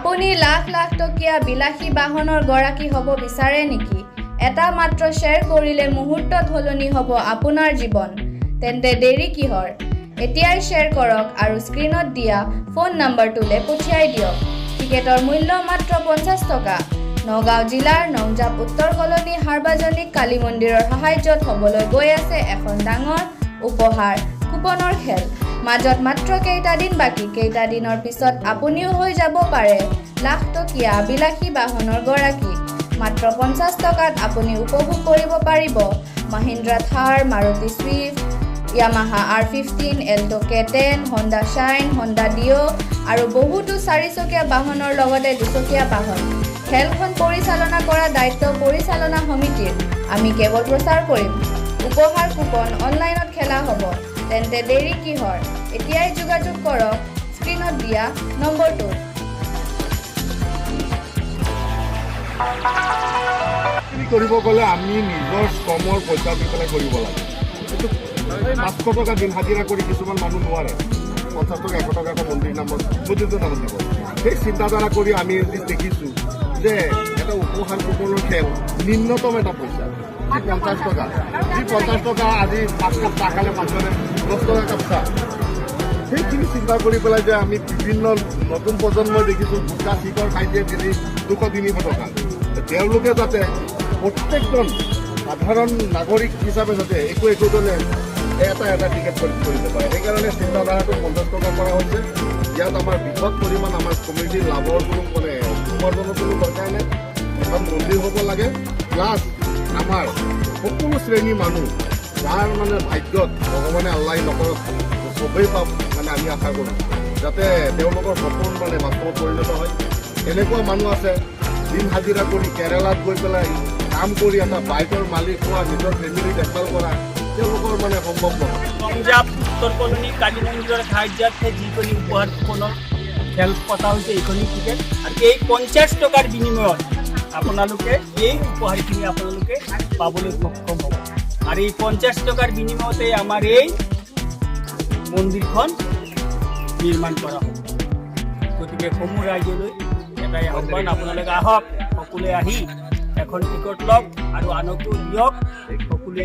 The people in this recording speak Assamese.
আপুনি লাখ লাখ টকীয়া বিলাসী বাহনৰ গৰাকী হ'ব বিচাৰে নেকি? এটা মাত্ৰ শ্বেয়াৰ কৰিলে মুহূৰ্তত সলনি হ'ব আপোনাৰ জীৱন। তেন্তে দেৰি কিহৰ? এতিয়াই শ্বেয়াৰ কৰক আৰু স্ক্ৰীনত দিয়া ফোন নম্বৰটোলৈ পঠিয়াই দিয়ক। টিকেটৰ মূল্য মাত্ৰ 50 টকা। নগাঁও জিলাৰ নংজাপ উত্তৰ কলনী সাৰ্বজনিক কালী মন্দিৰৰ সাহায্যত হ'বলৈ গৈ আছে এখন ডাঙৰ উপহাৰ কুপনৰ খেল। মাজত মাত্ৰ কেইটা দিন বাকী। কেইটা দিনৰ পিছত আপুনিও হৈ যাব পাৰে লাখ টকীয়া বিলাসী বাহনৰ গৰাকী। মাত্ৰ 50 টকাত আপুনি উপভোগ কৰিব পাৰিব Mahindra Thar, Maruti Swift, Yamaha R15, Alto K10, Honda Shine, Honda Dio' আৰু বহুতো চাৰিচকীয়া বাহনৰ লগতে দুচকীয়া বাহন। খেলখন পৰিচালনা কৰা দায়িত্ব পৰিচালনা সমিতিৰ। আমি কেৱল প্ৰচাৰ কৰিম। উপহাৰ কুপন অনলাইনত খেলা হ'ব। তেন্তে দেৰি কিহৰ? এতিয়াই যোগাযোগ কৰক স্ক্ৰীনত দিয়া নম্বৰটোত। কৰিব গ'লে আমি নিজৰ শ্ৰমৰ পইচা দি পেলাই কৰিব লাগে। 500 টকা দিন হাজিৰা কৰি কিছুমান মানুহ নোৱাৰে। 50 টকা 100 টকা মন্দিৰ নামত মন্দিৰটো নামত দিব। সেই চিন্তাধাৰা কৰি আমি দেখিছোঁ যে এটা উপহাৰ কুপনৰ খেল নিম্নতম এটা পইচা যি 50 টকা। যি 50 টকা আজি 5 কাপ চাহ খালে মানুহে 10 টকা কাপ চাহ। সেইখিনি চিন্তা কৰি পেলাই যে আমি বিভিন্ন নতুন প্ৰজন্মই দেখিছোঁ গুটখা চিকৰ খাই দিয়ে কেজি 200-300 টকা। তেওঁলোকে যাতে প্ৰত্যেকজন সাধাৰণ নাগৰিক হিচাপে যাতে একোজনে এটা টিকেট কৰিব পাৰে। সেইকাৰণে চিন্তাধাৰাটো 50 টকা কৰা হৈছে। ইয়াত আমাৰ বৃহৎ পৰিমাণ আমাৰ কমিটিৰ লাভৰ কোনো উপাৰ্জনৰ কোনো দৰকাৰ নাই। এখন মন্দিৰ হ'ব লাগে প্লাছ আমাৰ সকলো শ্ৰেণীৰ মানুহ যাৰ ভাগ্যত ভগৱানে আল্লাই নকৰক চবেই পাম আমি আশা কৰোঁ যাতে তেওঁলোকৰ সপোন বাস্তৱত পৰিণত হয়। এনেকুৱা মানুহ আছে দিন হাজিৰা কৰি কেৰেলাত গৈ পেলাই কাম কৰি এটা বাইকৰ মালিক হোৱা, নিজৰ ফেমিলি দেখভাল কৰা তেওঁলোকৰ সম্ভৱ নহয়। নংজাপ উত্তৰ কলনী কালী মন্দিৰৰ সাহায্যত যিকোনো উপহাৰ কুপনৰ খেল পতা হৈছে এইখনি টিকেট। আৰু এই 50 টকাৰ বিনিময়ত আপোনালোকে এই উপহাৰখিনি আপোনালোকে পাবলৈ সক্ষম হ'ব। আৰু এই 50 টকাৰ বিনিময়তে আমাৰ এই মন্দিৰখন নিৰ্মাণ কৰা হ'ব। গতিকে সমূহ ৰাইজলৈ এটাই আহ্বান, আপোনালোকে আহক, সকলোৱে আহি এখন টিকট লওক আৰু আনকো দিয়ক। সকলোৱে